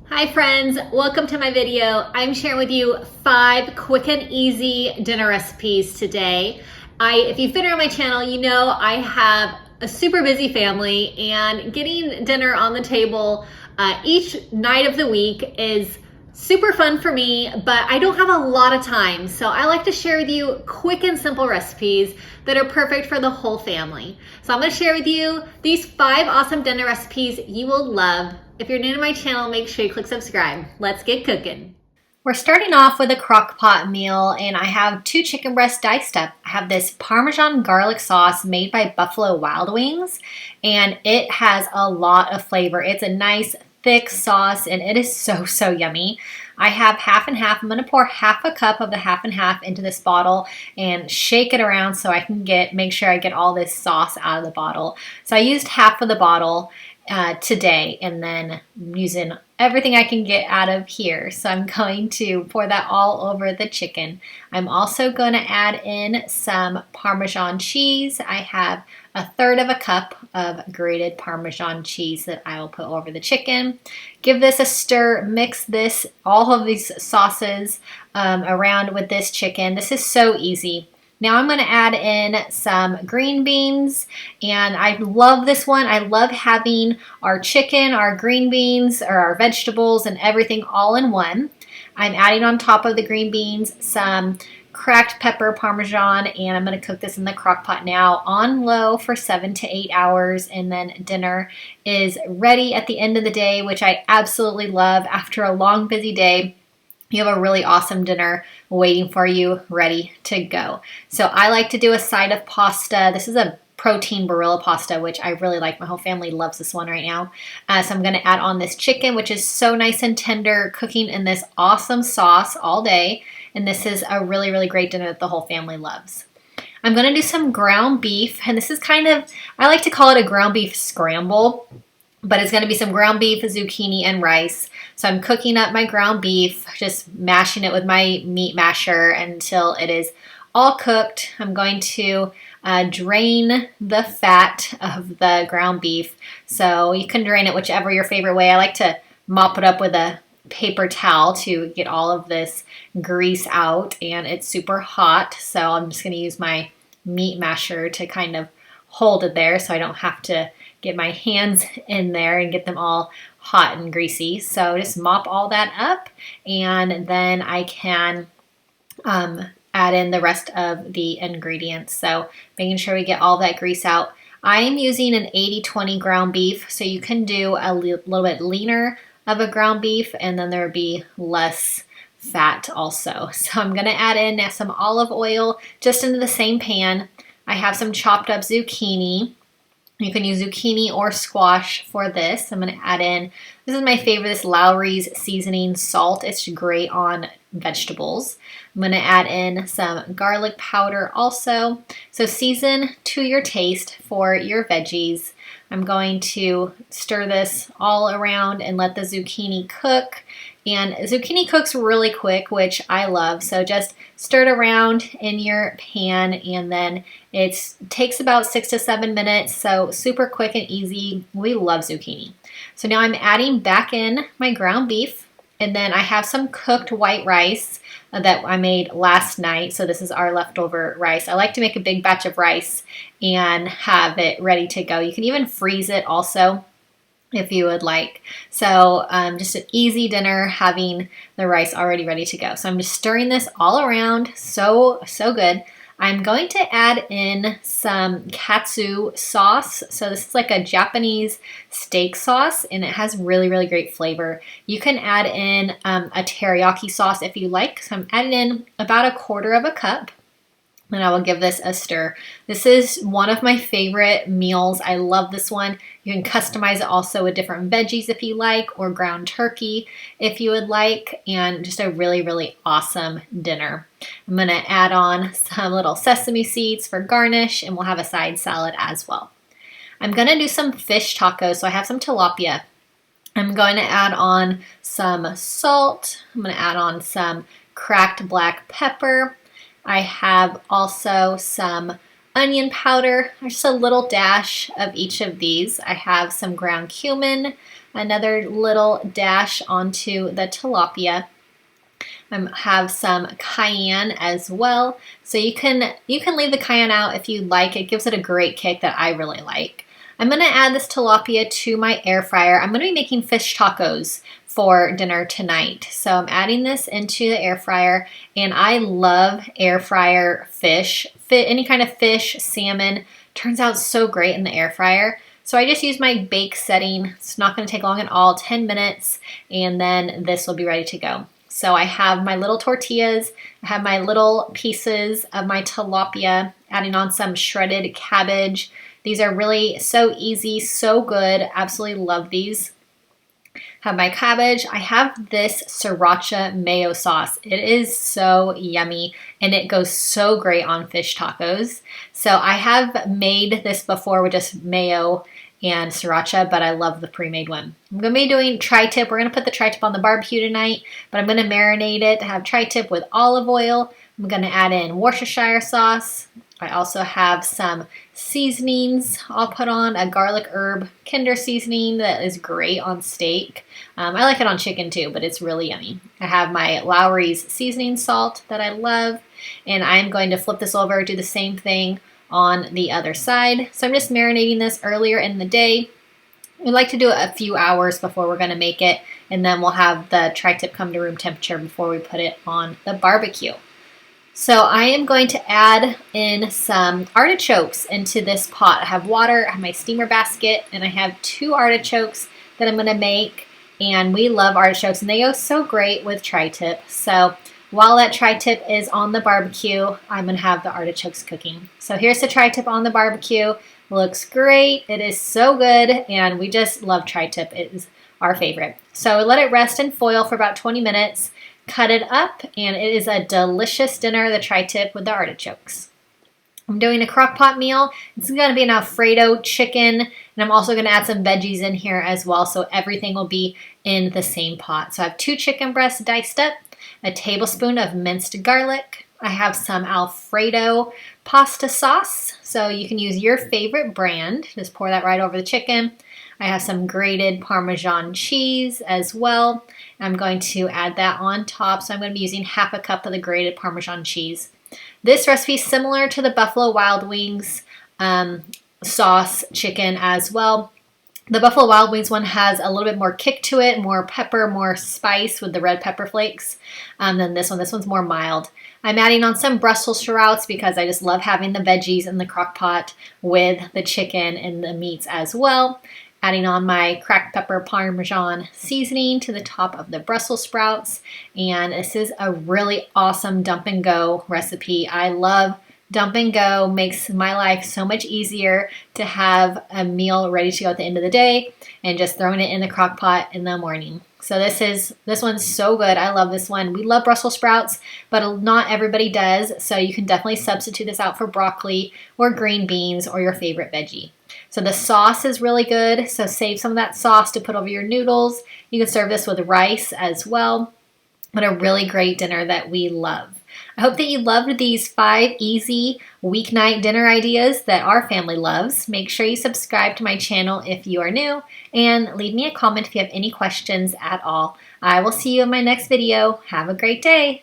Hi friends, welcome to my video. I'm sharing with you 5 quick and easy dinner recipes today. If you've been around my channel, you know I have a super busy family and getting dinner on the table each night of the week is super fun for me, but I don't have a lot of time. So I like to share with you quick and simple recipes that are perfect for the whole family. So I'm gonna share with you these 5 awesome dinner recipes you will love. If you're new to my channel, make sure you click subscribe. Let's get cooking. We're starting off with a Crockpot meal, and I have 2 chicken breasts diced up. I have this Parmesan garlic sauce made by Buffalo Wild Wings, and it has a lot of flavor. It's a nice thick sauce, and it is so yummy. I have half and half. I'm going to pour half a cup of the half and half into this bottle and shake it around so I can make sure I get all this sauce out of the bottle. So I used half of the bottle today, and then using everything I can get out of here. So I'm going to pour that all over the chicken. I'm also going to add in some Parmesan cheese. I have 1/3 of a cup of grated Parmesan cheese that I will put over the chicken. Give this a stir, mix all of these sauces around with this chicken. This is so easy. Now I'm going to add in some green beans, and I love this one. I love having our chicken, our green beans, or our vegetables and everything all in one. I'm adding on top of the green beans some cracked pepper Parmesan, and I'm going to cook this in the crock pot now on low for 7 to 8 hours, and then dinner is ready at the end of the day, which I absolutely love. After a long, busy day, you have a really awesome dinner waiting for you, ready to go. So I like to do a side of pasta. This is a protein Barilla pasta, which I really like. My whole family loves this one right now. So I'm going to add on this chicken, which is so nice and tender, cooking in this awesome sauce all day. And this is a really great dinner that the whole family loves. I'm going to do some ground beef, and this is I like to call it a ground beef scramble, but it's going to be some ground beef, zucchini, and rice. So I'm cooking up my ground beef, just mashing it with my meat masher until it is all cooked. I'm going to drain the fat of the ground beef. So you can drain it whichever your favorite way. I like to mop it up with a paper towel to get all of this grease out, and it's super hot. So I'm just going to use my meat masher to kind of hold it there so I don't have to get my hands in there and get them all hot and greasy. So just mop all that up, and then I can add in the rest of the ingredients. So making sure we get all that grease out. I am using an 80-20 ground beef, so you can do a little bit leaner of a ground beef, and then there would be less fat also. So I'm going to add in some olive oil just into the same pan. I have some chopped up zucchini. You can use zucchini or squash for this. I'm going to add in, this is my favorite, this Lowry's seasoning salt. It's great on vegetables. I'm going to add in some garlic powder also. So season to your taste for your veggies. I'm going to stir this all around and let the zucchini cook. And zucchini cooks really quick, which I love. So just stir it around in your pan, and then it takes about 6 to 7 minutes. So super quick and easy. We love zucchini. So now I'm adding back in my ground beef, and then I have some cooked white rice that I made last night. So this is our leftover rice. I like to make a big batch of rice and have it ready to go. You can even freeze it also if you would like. So just an easy dinner having the rice already ready to go. So I'm just stirring this all around. So good. I'm going to add in some katsu sauce. So this is like a Japanese steak sauce, and it has really great flavor. You can add in a teriyaki sauce if you like. So I'm adding in about 1/4 cup. And I will give this a stir. This is one of my favorite meals. I love this one. You can customize it also with different veggies if you like, or ground turkey if you would like, and just a really awesome dinner. I'm going to add on some little sesame seeds for garnish, and we'll have a side salad as well. I'm going to do some fish tacos. So I have some tilapia. I'm going to add on some salt. I'm going to add on some cracked black pepper. I have also some onion powder, just a little dash of each of these. I have some ground cumin, another little dash onto the tilapia. I have some cayenne as well. So you can leave the cayenne out if you like. It gives it a great kick that I really like. I'm gonna add this tilapia to my air fryer. I'm gonna be making fish tacos for dinner tonight. So I'm adding this into the air fryer, and I love air fryer fish. Any kind of fish, salmon, turns out so great in the air fryer. So I just use my bake setting. It's not gonna take long at all, 10 minutes, and then this will be ready to go. So I have my little tortillas, I have my little pieces of my tilapia, adding on some shredded cabbage. These are really so easy, so good. Absolutely love these. Have my cabbage. I have this sriracha mayo sauce. It is so yummy and it goes so great on fish tacos. So I have made this before with just mayo and sriracha, but I love the pre-made one. I'm gonna be doing tri-tip. We're gonna put the tri-tip on the barbecue tonight, but I'm gonna marinate it to have tri-tip with olive oil. I'm gonna add in Worcestershire sauce. I also have some seasonings. I'll put on a garlic herb Kinder seasoning that is great on steak. I like it on chicken too, but it's really yummy. I have my Lowry's seasoning salt that I love, and I'm going to flip this over, do the same thing on the other side. So I'm just marinating this earlier in the day. We like to do it a few hours before we're gonna make it, and then we'll have the tri-tip come to room temperature before we put it on the barbecue. So I am going to add in some artichokes into this pot. I have water, I have my steamer basket, and I have 2 artichokes that I'm gonna make, and we love artichokes, and they go so great with tri-tip. So while that tri-tip is on the barbecue, I'm gonna have the artichokes cooking. So here's the tri-tip on the barbecue. Looks great, it is so good, and we just love tri-tip. It is our favorite. So let it rest in foil for about 20 minutes, cut it up, and it is a delicious dinner, the tri-tip with the artichokes. I'm doing a crock-pot meal. It's gonna be an alfredo chicken, and I'm also gonna add some veggies in here as well, so everything will be in the same pot. So I have 2 chicken breasts diced up, a tablespoon of minced garlic. I have some alfredo pasta sauce, so you can use your favorite brand. Just pour that right over the chicken. I have some grated Parmesan cheese as well. I'm going to add that on top, so I'm going to be using half a cup of the grated Parmesan cheese. This recipe is similar to the Buffalo Wild Wings sauce chicken as well. The Buffalo Wild Wings one has a little bit more kick to it, more pepper, more spice with the red pepper flakes than this one. This one's more mild. I'm adding on some Brussels sprouts because I just love having the veggies in the crock pot with the chicken and the meats as well. Adding on my cracked pepper Parmesan seasoning to the top of the Brussels sprouts. And this is a really awesome dump and go recipe. I love dump and go, makes my life so much easier to have a meal ready to go at the end of the day and just throwing it in the crock pot in the morning. So this one's so good. I love this one. We love Brussels sprouts, but not everybody does. So you can definitely substitute this out for broccoli or green beans or your favorite veggie. So the sauce is really good. So save some of that sauce to put over your noodles. You can serve this with rice as well. But a really great dinner that we love. I hope that you loved these 5 easy weeknight dinner ideas that our family loves. Make sure you subscribe to my channel if you are new, and leave me a comment if you have any questions at all. I will see you in my next video. Have a great day.